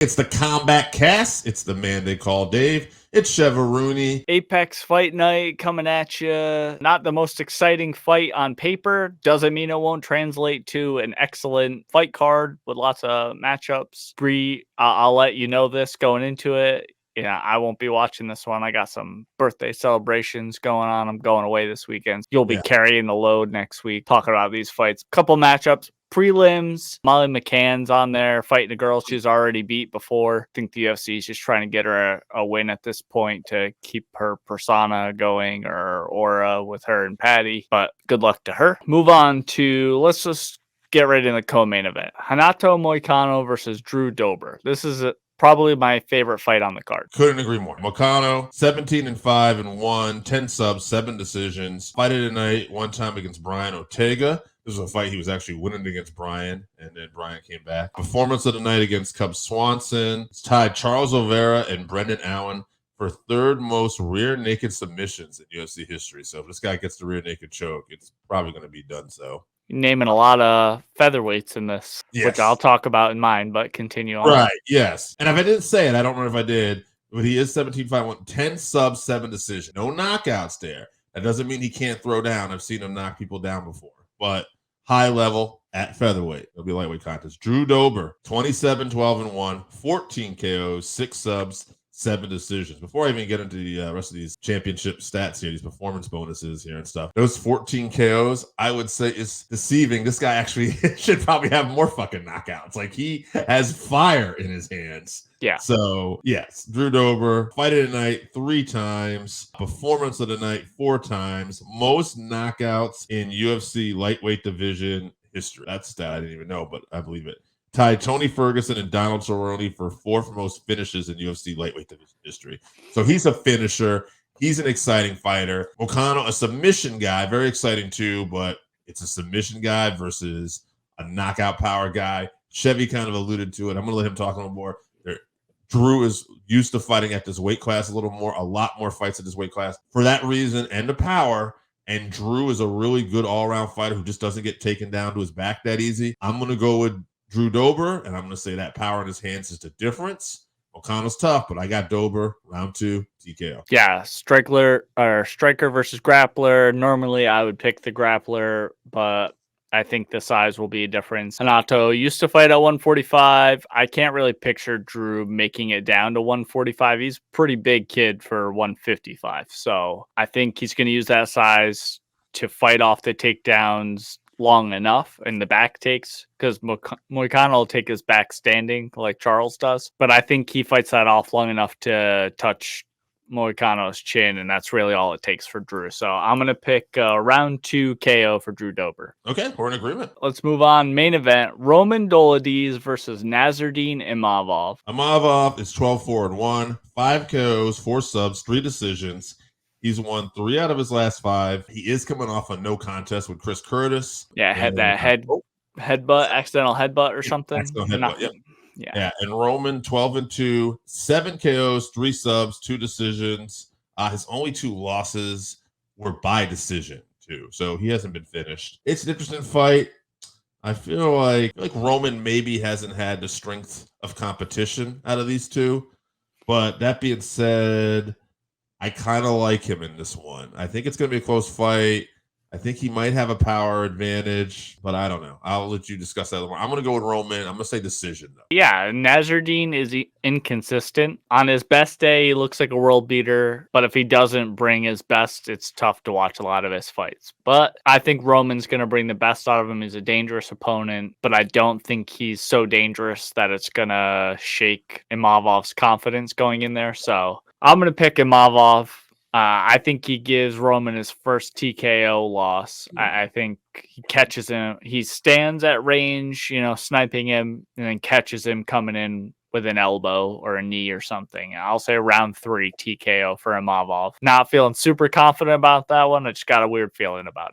It's the Combat Cast. It's the man they call Dave. It's Chevy. Apex Fight Night coming at you. Not the most exciting fight on paper. Doesn't mean it won't translate to an excellent fight card with lots of matchups. Bree, I'll let you know this going into it. Yeah, I won't be watching this one. I got some birthday celebrations going on. I'm going away this weekend. You'll be carrying the load next week, talking about these fights. Couple matchups. Prelims, Molly McCann's on there fighting a girl she's already beat before. I think the UFC is just trying to get her a win at this point to keep her persona going or aura with her and Patty. But good luck to her. Move on to, let's just get right in the co-main event. Renato Moicano versus Drew Dober. This is probably my favorite fight on the card. Couldn't agree more. Moicano, 17-5-1, 10 subs, 7 decisions. Fight of the night, one time against Brian Ortega. This was a fight he was actually winning against Brian, and then Brian came back. Performance of the night against Cub Swanson. It's tied Charles Oliveira and Brendan Allen for third most rear naked submissions in UFC history. So if this guy gets the rear naked choke, it's probably going to be done so. Naming a lot of featherweights in this, which I'll talk about in mine, but continue on. Right, yes. And if I didn't say it, I don't remember if I did, but he is 17-5-1, 10 subs, 7 decisions. No knockouts there. That doesn't mean he can't throw down. I've seen him knock people down before. But high level at featherweight. It'll be a lightweight contest. Drew Dober, 27-12-1, 14 KOs, 6 subs, 7 decisions. Before I even get into the rest of these championship stats here, these performance bonuses here and stuff, those 14 KOs, I would say is deceiving. This guy actually should probably have more fucking knockouts. Like, he has fire in his hands. Yeah. So, yes, Drew Dober, fight of the night 3 times, performance of the night 4 times, most knockouts in UFC lightweight division history. That's a stat I didn't even know, but I believe it. Tied Tony Ferguson and Donald Cerrone for 4th most finishes in UFC lightweight division history. So he's a finisher. He's an exciting fighter. Moicano, a submission guy, very exciting too, but it's a submission guy versus a knockout power guy. Chevy kind of alluded to it. I'm going to let him talk a little more. Drew is used to fighting at this weight class a lot more fights at this weight class for that reason and the power. And Drew is a really good all-around fighter who just doesn't get taken down to his back that easy. I'm going to go with Drew Dober, and I'm going to say that power in his hands is the difference. Moicano's tough, but I got Dober, round 2, TKO. Yeah, striker versus grappler. Normally, I would pick the grappler, but I think the size will be a difference. Renato used to fight at 145. I can't really picture Drew making it down to 145. He's a pretty big kid for 155. So I think he's going to use that size to fight off the takedowns long enough in the back takes, because Moicano will take his back standing like Charles does. But I think he fights that off long enough to touch Moicano's chin, and that's really all it takes for Drew. So I'm going to pick round 2 KO for Drew Dober. Okay, we're in agreement. Let's move on. Main event, Roman Dolidze versus Nassourdine Imavov. Imavov is 12-4-1, 5 KOs, 4 subs, 3 decisions. He's won 3 out of his last 5. He is coming off a no contest with Chris Curtis. Yeah, had that accidental headbutt or something. Accidental headbutt, yeah. And Roman, 12-2, 7 KOs, 3 subs, 2 decisions. His only 2 losses were by decision, too. So he hasn't been finished. It's an interesting fight. I feel like Roman maybe hasn't had the strength of competition out of these 2. But that being said, I kind of like him in this one. I think it's going to be a close fight. I think he might have a power advantage, but I don't know. I'll let you discuss that a little more. I'm going to go with Roman. I'm going to say decision, though. Yeah, Nassourdine is inconsistent. On his best day, he looks like a world beater, but if he doesn't bring his best, it's tough to watch a lot of his fights. But I think Roman's going to bring the best out of him. He's a dangerous opponent, but I don't think he's so dangerous that it's going to shake Imavov's confidence going in there. So I'm going to pick Imavov. I think he gives Roman his first TKO loss. I think he catches him. He stands at range, sniping him, and then catches him coming in with an elbow or a knee or something. I'll say round 3 TKO for Imavov. Not feeling super confident about that one. I just got a weird feeling about it.